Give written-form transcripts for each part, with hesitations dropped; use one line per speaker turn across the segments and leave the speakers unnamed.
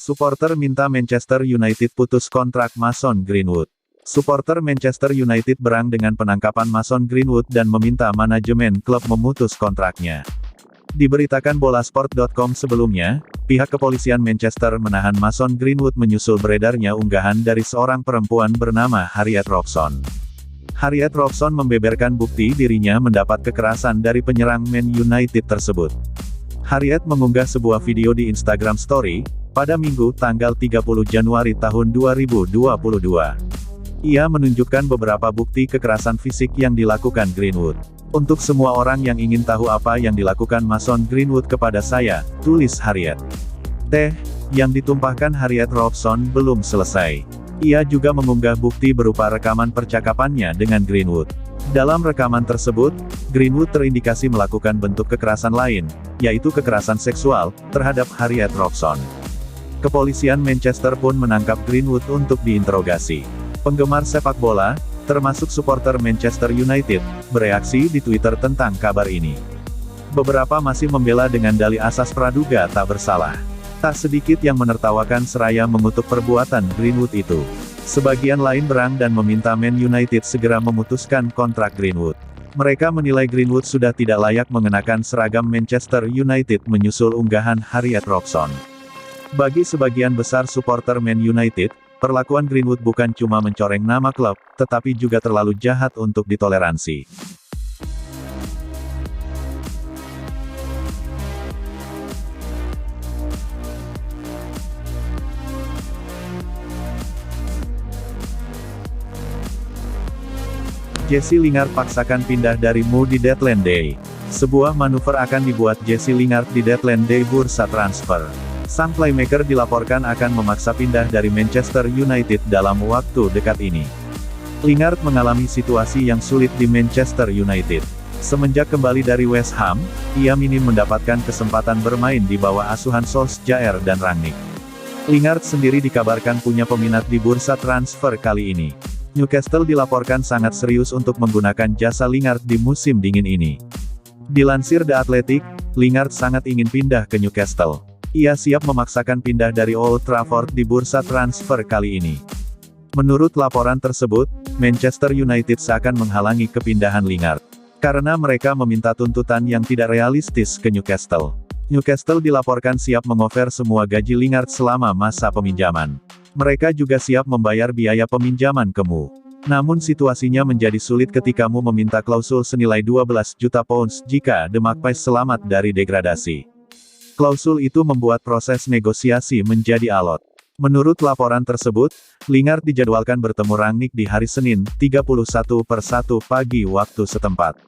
Supporter minta Manchester United putus kontrak Mason Greenwood. Supporter Manchester United berang dengan penangkapan Mason Greenwood dan meminta manajemen klub memutus kontraknya. Diberitakan Bolasport.com sebelumnya, pihak kepolisian Manchester menahan Mason Greenwood menyusul beredarnya unggahan dari seorang perempuan bernama Harriet Robson. Harriet Robson membeberkan bukti dirinya mendapat kekerasan dari penyerang Man United tersebut. Harriet mengunggah sebuah video di Instagram Story, pada Minggu tanggal 30 Januari tahun 2022. Ia menunjukkan beberapa bukti kekerasan fisik yang dilakukan Greenwood. Untuk semua orang yang ingin tahu apa yang dilakukan Mason Greenwood kepada saya, tulis Harriet. Teh, yang ditumpahkan Harriet Robson belum selesai. Ia juga mengunggah bukti berupa rekaman percakapannya dengan Greenwood. Dalam rekaman tersebut, Greenwood terindikasi melakukan bentuk kekerasan lain, yaitu kekerasan seksual, terhadap Harriet Robson. Kepolisian Manchester pun menangkap Greenwood untuk diinterogasi. Penggemar sepak bola, termasuk supporter Manchester United, bereaksi di Twitter tentang kabar ini. Beberapa masih membela dengan dalih asas praduga tak bersalah. Tak sedikit yang menertawakan seraya mengutuk perbuatan Greenwood itu. Sebagian lain berang dan meminta Man United segera memutuskan kontrak Greenwood. Mereka menilai Greenwood sudah tidak layak mengenakan seragam Manchester United menyusul unggahan Harriet Robson. Bagi sebagian besar supporter Man United, perlakuan Greenwood bukan cuma mencoreng nama klub, tetapi juga terlalu jahat untuk ditoleransi. Jesse Lingard paksakan pindah dari MU di deadline day. Sebuah manuver akan dibuat Jesse Lingard di deadline day bursa transfer. Sang playmaker dilaporkan akan memaksa pindah dari Manchester United dalam waktu dekat ini. Lingard mengalami situasi yang sulit di Manchester United. Semenjak kembali dari West Ham, ia minim mendapatkan kesempatan bermain di bawah asuhan Solskjaer dan Rangnick. Lingard sendiri dikabarkan punya peminat di bursa transfer kali ini. Newcastle dilaporkan sangat serius untuk menggunakan jasa Lingard di musim dingin ini. Dilansir The Athletic, Lingard sangat ingin pindah ke Newcastle. Ia siap memaksakan pindah dari Old Trafford di bursa transfer kali ini. Menurut laporan tersebut, Manchester United seakan menghalangi kepindahan Lingard. Karena mereka meminta tuntutan yang tidak realistis ke Newcastle. Newcastle dilaporkan siap mengofer semua gaji Lingard selama masa peminjaman. Mereka juga siap membayar biaya peminjaman ke MU. Namun situasinya menjadi sulit ketika MU meminta klausul senilai 12 juta pounds jika The Magpies selamat dari degradasi. Klausul itu membuat proses negosiasi menjadi alot. Menurut laporan tersebut, Lingard dijadwalkan bertemu Rangnick di hari Senin, 31/1 pagi waktu setempat.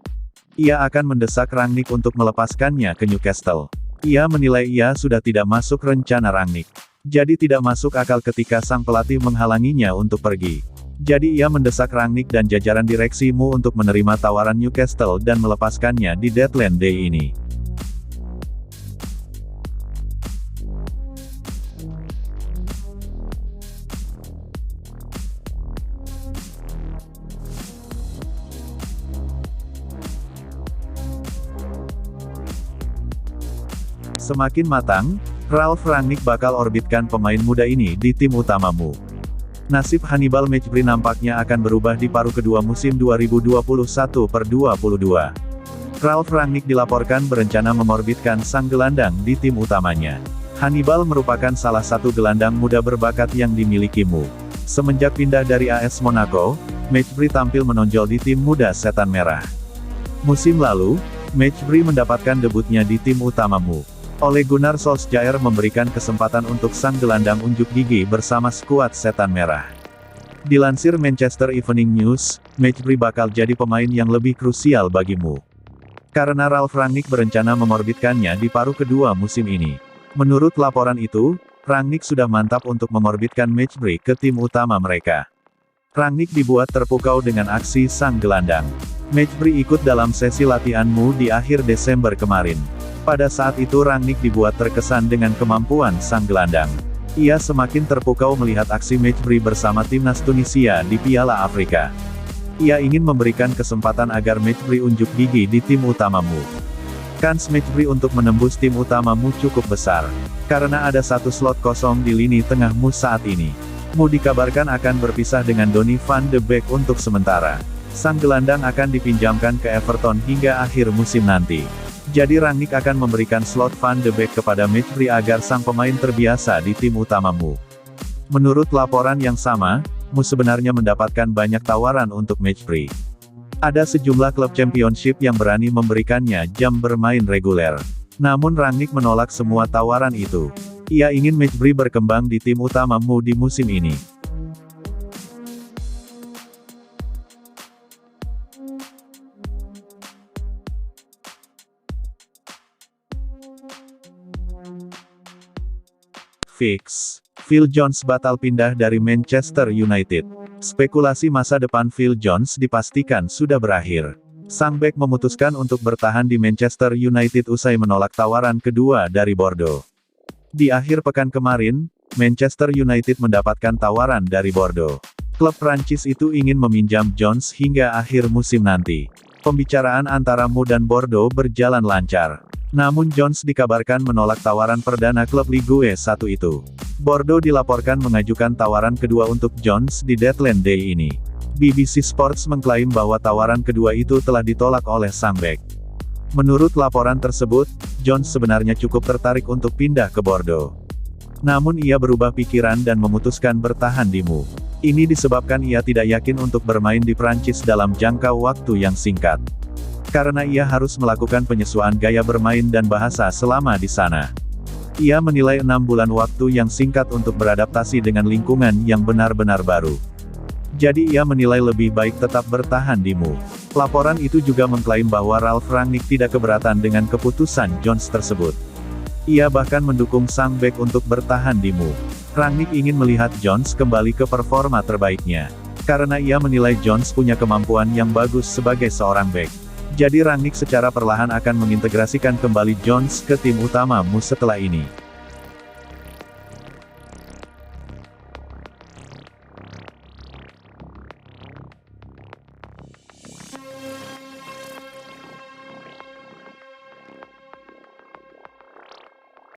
Ia akan mendesak Rangnick untuk melepaskannya ke Newcastle. Ia menilai ia sudah tidak masuk rencana Rangnick. Jadi tidak masuk akal ketika sang pelatih menghalanginya untuk pergi. Jadi ia mendesak Rangnick dan jajaran direksi MU untuk menerima tawaran Newcastle dan melepaskannya di deadline day ini. Semakin matang, Ralf Rangnick bakal orbitkan pemain muda ini di tim utama MU. Nasib Hannibal Mejbri nampaknya akan berubah di paruh kedua musim 2021/22. Ralf Rangnick dilaporkan berencana mengorbitkan sang gelandang di tim utamanya. Hannibal merupakan salah satu gelandang muda berbakat yang dimiliki MU. Semenjak pindah dari AS Monaco, Mejbri tampil menonjol di tim muda Setan Merah. Musim lalu, Mejbri mendapatkan debutnya di tim utama MU. Ole Gunnar Solskjaer memberikan kesempatan untuk sang gelandang unjuk gigi bersama skuad Setan Merah. Dilansir Manchester Evening News, Mejbri bakal jadi pemain yang lebih krusial bagi MU. Karena Ralf Rangnick berencana mengorbitkannya di paruh kedua musim ini. Menurut laporan itu, Rangnick sudah mantap untuk mengorbitkan Mejbri ke tim utama mereka. Rangnick dibuat terpukau dengan aksi sang gelandang. Mejbri ikut dalam sesi latihan MU di akhir Desember kemarin. Pada saat itu Rangnick dibuat terkesan dengan kemampuan sang gelandang. Ia semakin terpukau melihat aksi Mejbri bersama timnas Tunisia di Piala Afrika. Ia ingin memberikan kesempatan agar Mejbri unjuk gigi di tim utama MU. Kans Mejbri untuk menembus tim utamamu cukup besar, karena ada satu slot kosong di lini tengahmu saat ini. Mu dikabarkan akan berpisah dengan Donny van de Beek untuk sementara. Sang gelandang akan dipinjamkan ke Everton hingga akhir musim nanti. Jadi Rangnick akan memberikan slot van de Beek kepada Mejbri agar sang pemain terbiasa di tim utamamu. Menurut laporan yang sama, Mu sebenarnya mendapatkan banyak tawaran untuk Mejbri. Ada sejumlah klub championship yang berani memberikannya jam bermain reguler. Namun Rangnick menolak semua tawaran itu. Ia ingin Mejbri berkembang di tim utamamu di musim ini. Fix. Phil Jones batal pindah dari Manchester United. Spekulasi masa depan Phil Jones dipastikan sudah berakhir. Sang bek memutuskan untuk bertahan di Manchester United usai menolak tawaran kedua dari Bordeaux. Di akhir pekan kemarin, Manchester United mendapatkan tawaran dari Bordeaux. Klub Prancis itu ingin meminjam Jones hingga akhir musim nanti. Pembicaraan antara Mu dan Bordeaux berjalan lancar. Namun Jones dikabarkan menolak tawaran perdana klub Ligue 1 itu. Bordeaux dilaporkan mengajukan tawaran kedua untuk Jones di deadline day ini. BBC Sports mengklaim bahwa tawaran kedua itu telah ditolak oleh sang bek. Menurut laporan tersebut, Jones sebenarnya cukup tertarik untuk pindah ke Bordeaux. Namun ia berubah pikiran dan memutuskan bertahan di Mu. Ini disebabkan ia tidak yakin untuk bermain di Prancis dalam jangka waktu yang singkat. Karena ia harus melakukan penyesuaian gaya bermain dan bahasa selama di sana. Ia menilai 6 bulan waktu yang singkat untuk beradaptasi dengan lingkungan yang benar-benar baru. Jadi ia menilai lebih baik tetap bertahan di Mu. Laporan itu juga mengklaim bahwa Ralf Rangnick tidak keberatan dengan keputusan Jones tersebut. Ia bahkan mendukung sang bek untuk bertahan di Mu. Rangnick ingin melihat Jones kembali ke performa terbaiknya. Karena ia menilai Jones punya kemampuan yang bagus sebagai seorang bek. Jadi Rangnick secara perlahan akan mengintegrasikan kembali Jones ke tim utama Mu setelah ini.